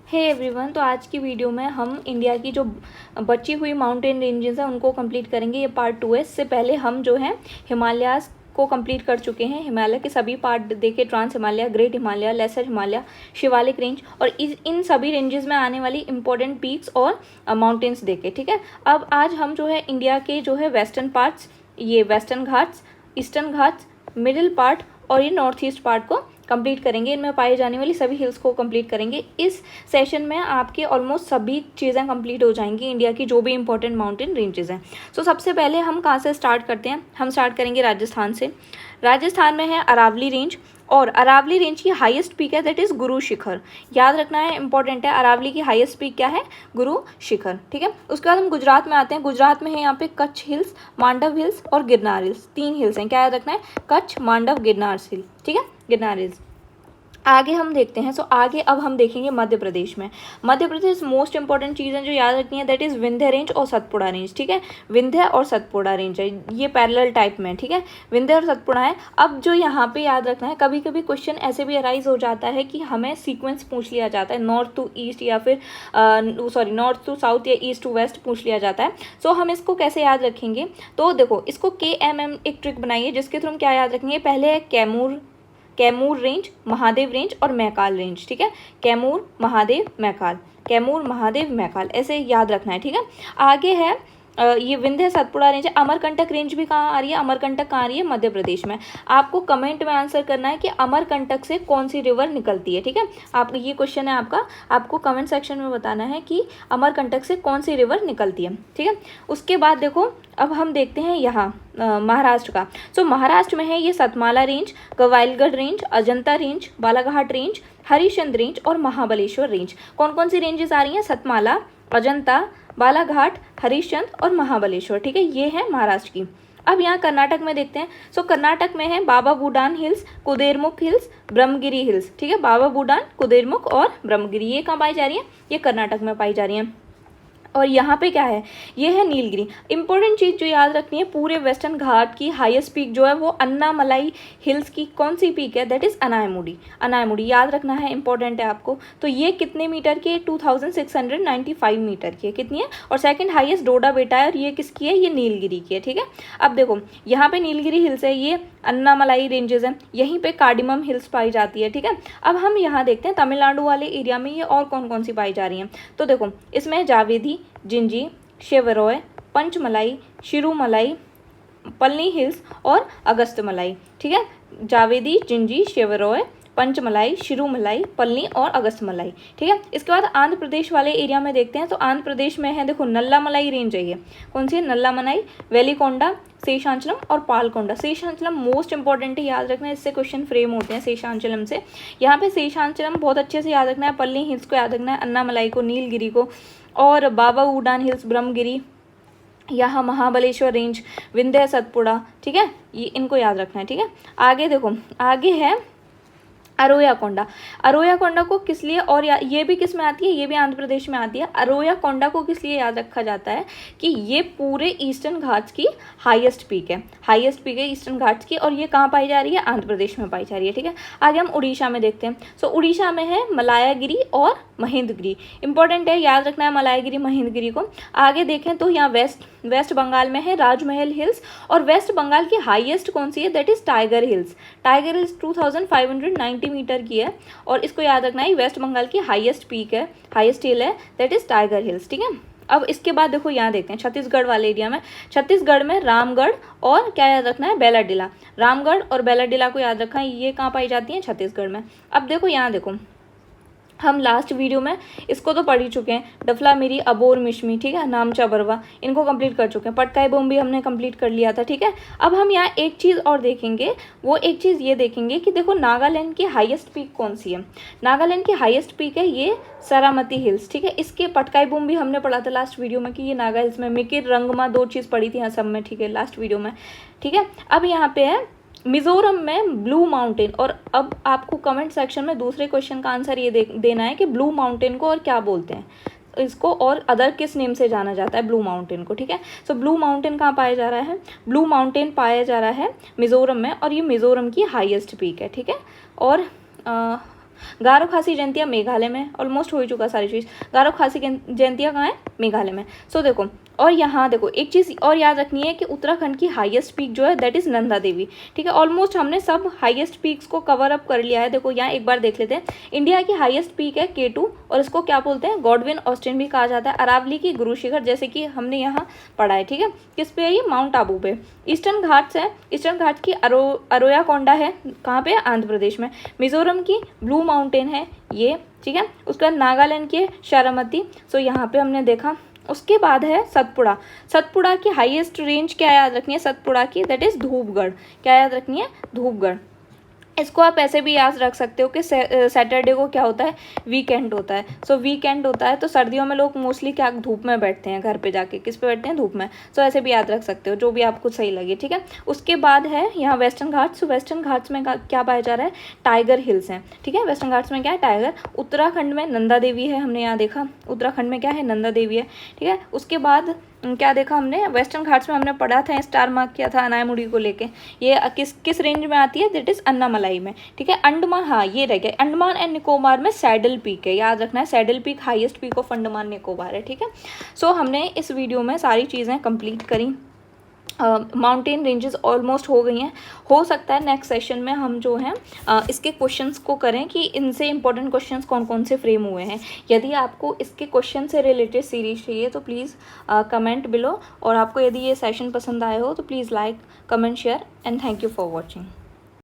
Hey everyone, तो आज की वीडियो में हम इंडिया की जो बची हुई माउंटेन रेंजेस हैं उनको कंप्लीट करेंगे। ये पार्ट 2 है। इससे पहले हम जो है हिमालयाज़ को कंप्लीट कर चुके हैं। हिमालय के सभी पार्ट देखे, trans Himalaya, great Himalaya, lesser Himalaya, Shivalik range और इन सभी रेंजेस में आने वाली इंपॉर्टेंट पीक्स और माउंटेन्स देखे। ठीक है, अब आज हम जो है इंडिया के जो है वेस्टर्न पार्ट्स, ये western Ghats, eastern Ghats, middle part और ये नॉर्थ ईस्ट पार्ट को कंप्लीट करेंगे। इनमें पाई जाने वाली सभी हिल्स को कंप्लीट करेंगे। इस सेशन में आपके ऑलमोस्ट सभी चीज़ें कंप्लीट हो जाएंगी, इंडिया की जो भी इंपॉर्टेंट माउंटेन रेंजेस हैं। सो सबसे पहले हम कहाँ से स्टार्ट करते हैं? हम स्टार्ट करेंगे राजस्थान से। राजस्थान में है अरावली रेंज और अरावली रेंज की हाईएस्ट पीक है दैट इज़ गुरु शिखर। याद रखना है, इंपॉर्टेंट है। अरावली की हाईएस्ट पीक क्या है? गुरु शिखर। ठीक है, उसके बाद हम गुजरात में आते हैं। गुजरात में है यहाँ पे कच्छ हिल्स, मांडव हिल्स और गिरनार हिल्स। 3 हिल्स हैं। क्या याद रखना है? कच्छ, मांडव, गिरनार हिल। ठीक है, गिरनार हिल्स। आगे हम देखते हैं। आगे अब हम देखेंगे मध्य प्रदेश में। मध्य प्रदेश मोस्ट इंपॉर्टेंट चीज़ें जो याद रखनी है दैट इज़ विंध्य रेंज और सतपुड़ा रेंज। ठीक है, विंध्य और सतपुड़ा रेंज है, ये पैरेलल टाइप में। ठीक है, विंध्य और सतपुड़ा है। अब जो यहाँ पे याद रखना है, कभी कभी क्वेश्चन ऐसे भी अराइज हो जाता है कि हमें सीक्वेंस पूछ लिया जाता है, नॉर्थ टू ईस्ट या फिर नॉर्थ टू साउथ या ईस्ट टू वेस्ट पूछ लिया जाता है। सो हम इसको कैसे याद रखेंगे? तो देखो, इसको KMM एक ट्रिक बनाइए जिसके थ्रू हम क्या याद रखेंगे। पहले है कैमूर रेंज, महादेव रेंज और मैकाल रेंज। ठीक है, कैमूर, महादेव, मैकाल, कैमूर, महादेव, मैकाल, ऐसे याद रखना है। ठीक है, आगे है ये विंध्य सतपुड़ा रेंज है। अमरकंटक रेंज भी कहाँ आ रही है? अमरकंटक कहाँ आ रही है? मध्य प्रदेश में। आपको कमेंट में आंसर करना है कि अमरकंटक से कौन सी रिवर निकलती है। ठीक है, आप ये क्वेश्चन है आपका, आपको कमेंट सेक्शन में बताना है कि अमरकंटक से कौन सी रिवर निकलती है। ठीक है, उसके बाद देखो, अब हम देखते हैं यहाँ महाराष्ट्र का। महाराष्ट्र में है ये Satmala range, Gawilgarh range, Ajanta range, Balaghat range, Harishchandra range और महाबलेश्वर रेंज। कौन कौन सी रेंजेस आ रही हैं? सतमाला, अजंता, बालाघाट, हरिश्चंद्र और महाबलेश्वर। ठीक है, ये है महाराष्ट्र की। अब यहाँ कर्नाटक में देखते हैं। कर्नाटक में है Baba Budan hills, Kudremukh hills, Brahmagiri hills. ठीक है, बाबा बूडान, कुदेरमुख और ब्रह्मगिरी, ये कहाँ पाई जा रही है? ये कर्नाटक में पाई जा रही है। और यहाँ पे क्या है? ये है नीलगिरी। इंपॉर्टेंट चीज़ जो याद रखनी है, पूरे वेस्टर्न घाट की हाईएस्ट पीक जो है वो अन्नामलाई हिल्स की कौन सी पीक है? That is Anamudi. अनायमुडी याद रखना है, इंपॉर्टेंट है आपको। तो ये कितने मीटर की है? 2695 मीटर की है। कितनी है? और सेकंड हाईएस्ट डोडा बेटा है और ये किसकी है? ये नीलगिरी की है। ठीक है, अब देखो यहाँ पे नीलगिरी हिल्स है, ये अन्नामलाई रेंजेस हैं, यहीं पे कार्डिमम हिल्स पाई जाती है। ठीक है, अब हम यहाँ देखते हैं तमिलनाडु वाले एरिया में ये और कौन कौन सी पाई जा रही हैं। तो देखो, इसमें जावेदी, जिंजी, शेवरॉय, पंचमलाई, शिरुमलाई, पलनी हिल्स और अगस्तमलाई। ठीक है, जावेदी, जिंजी, शेवरॉय, पंचमलाई, शिरुमलाई, पलनी और अगस्तमलाई। ठीक है, इसके बाद आंध्र प्रदेश वाले एरिया में देखते हैं। तो आंध्र प्रदेश में है, देखो नल्लामलाई रेंज है। ये कौन सी है? नल्लामलाई, वेलिकोंडा, शेषांचलम और पालकोंडा। शेषांचलम मोस्ट इंपॉर्टेंट है, याद रखना है, इससे क्वेश्चन फ्रेम होते हैं शेषांचलम से। यहाँ पे शेषांचलम बहुत अच्छे से याद रखना है, पलनी हिल्स को याद रखना है, अन्नामलाई को, नीलगिरी को, और बाबा बूडान हिल्स, ब्रह्मगिरी, यहाँ महाबलेश्वर रेंज, विंध्य सतपुड़ा। ठीक है, ये इनको याद रखना है। ठीक है, आगे देखो, आगे है अरोयाकोंडा। अरोयाकोंडा को किस लिए, और ये भी किस में आती है? ये भी आंध्र प्रदेश में आती है। अरोयाकोंडा को किस लिए याद रखा जाता है? कि ये पूरे ईस्टर्न घाट्स की हाईएस्ट पीक है। हाईएस्ट पीक है ईस्टर्न घाट्स की, और ये कहाँ पाई जा रही है? आंध्र प्रदेश में पाई जा रही है। ठीक है, आगे हम उड़ीसा में देखते हैं। उड़ीसा में है मलायागिरी और महेंद्रगिरी। इंपॉर्टेंट है, याद रखना है मलायागिरी, महेंद्रगिरी को। आगे देखें तो यहाँ वेस्ट बंगाल में है राजमहल हिल्स, और वेस्ट बंगाल की हाईएस्ट कौन सी है? That is Tiger Hills. Tiger Hills 2590 metre की है, और इसको याद रखना है, वेस्ट बंगाल की हाईएस्ट पीक है, हाईएस्ट हिल है, दैट इज टाइगर हिल्स। ठीक है, अब इसके बाद देखो यहाँ देखते हैं छत्तीसगढ़ वाले एरिया में। छत्तीसगढ़ में रामगढ़ और क्या याद रखना है? बैलाडीला। रामगढ़ और बैलाडीला को याद रखना है, ये कहाँ पाई जाती हैं? छत्तीसगढ़ में। अब देखो यहाँ देखो, हम लास्ट वीडियो में इसको तो पढ़ ही चुके हैं, डफला मिरी, अबोर मिश्मी, ठीक है, नामचा बरवा, इनको कंप्लीट कर चुके हैं। पटकाई बम भी हमने कंप्लीट कर लिया था। ठीक है, अब हम यहाँ एक चीज़ और देखेंगे, वो एक चीज़ ये देखेंगे कि देखो नागालैंड की हाईएस्ट पीक कौन सी है। नागालैंड की हाईएस्ट पीक है ये सरामती हिल्स। ठीक है, इसके पटकाई बम भी हमने पढ़ा था लास्ट वीडियो में कि ये नागा हिल्स में, मिकिर, रंगमा, 2 चीज़ पढ़ी थी असम में। ठीक है, लास्ट वीडियो में। ठीक है, अब यहाँ पे है मिजोरम में ब्लू माउंटेन, और अब आपको कमेंट सेक्शन में दूसरे क्वेश्चन का आंसर ये देना है कि ब्लू माउंटेन को और क्या बोलते हैं इसको, और अदर किस नेम से जाना जाता है ब्लू माउंटेन को। ठीक है, ब्लू माउंटेन कहाँ पाया जा रहा है? ब्लू माउंटेन पाया जा रहा है मिजोरम में, और ये मिजोरम की हाईएस्ट पीक है। ठीक है, और गारो खासी जयंतिया मेघालय में, ऑलमोस्ट हो ही चुका सारी चीज़। गारो खासी जयंतिया कहाँ है? मेघालय में। सो देखो, और यहाँ देखो एक चीज़ और याद रखनी है कि उत्तराखंड की हाईएस्ट पीक जो है दैट इज़ नंदा देवी, ठीक है। ऑलमोस्ट हमने सब हाईएस्ट पीक्स को कवर अप कर लिया है। देखो यहाँ एक बार देख लेते हैं। इंडिया की हाईएस्ट पीक है K2 और इसको क्या बोलते हैं? गॉडविन ऑस्टिन भी कहा जाता है। अरावली की गुरु शिखर, जैसे कि हमने यहाँ पढ़ा है, ठीक है। किस पे है ये? माउंट आबू पे। ईस्टर्न घाट्स है, ईस्टर्न घाट की अरोयाकोंडा है, कहाँ पे? आंध्र प्रदेश में। मिजोरम की ब्लू माउंटेन है ये, ठीक है। उसका नागालैंड की शारामती, सो यहाँ पे हमने देखा। उसके बाद है सतपुड़ा। सतपुड़ा की हाईएस्ट रेंज क्या याद रखनी है? सतपुड़ा की दैट इज धूपगढ़। क्या याद रखनी है? धूपगढ़। इसको आप ऐसे भी याद रख सकते हो कि सैटरडे को क्या होता है? वीकेंड होता है। सो वीकेंड होता है तो सर्दियों में लोग मोस्टली क्या धूप में बैठते हैं, घर पे जाके किस पे बैठते हैं? धूप में। सो ऐसे भी याद रख सकते हो, जो भी आपको सही लगे, ठीक है। उसके बाद है यहाँ वेस्टर्न घाट्स। वेस्टर्न घाट्स में क्या पाया जा रहा है? टाइगर हिल्स हैं, ठीक है। वेस्टर्न घाट्स में क्या है? टाइगर। उत्तराखंड में नंदा देवी है, हमने यहाँ देखा। उत्तराखंड में क्या है? नंदा देवी है, ठीक है। उसके बाद क्या देखा हमने? वेस्टर्न घाट्स में हमने पढ़ा था, स्टार मार्क किया था अनायमुड़ी को लेके। ये किस रेंज में आती है? दैट इज अन्नामलाई में, ठीक है। अंडमान, हाँ ये रह गया। अंडमान एंड निकोबार में सैडल पीक है, याद रखना है। Saddle peak highest peak of Andaman Nicobar है, ठीक है। सो हमने इस वीडियो में सारी चीज़ें कंप्लीट करी। माउंटेन रेंजेस ऑलमोस्ट हो गई हैं। हो सकता है नेक्स्ट सेशन में हम जो हैं इसके क्वेश्चंस को करें कि इनसे इंपॉर्टेंट क्वेश्चंस कौन कौन से फ्रेम हुए हैं। यदि आपको इसके क्वेश्चन से रिलेटेड सीरीज चाहिए तो प्लीज़ कमेंट बिलो, और आपको यदि ये सेशन पसंद आए हो तो please like, comment, share and thank you for watching.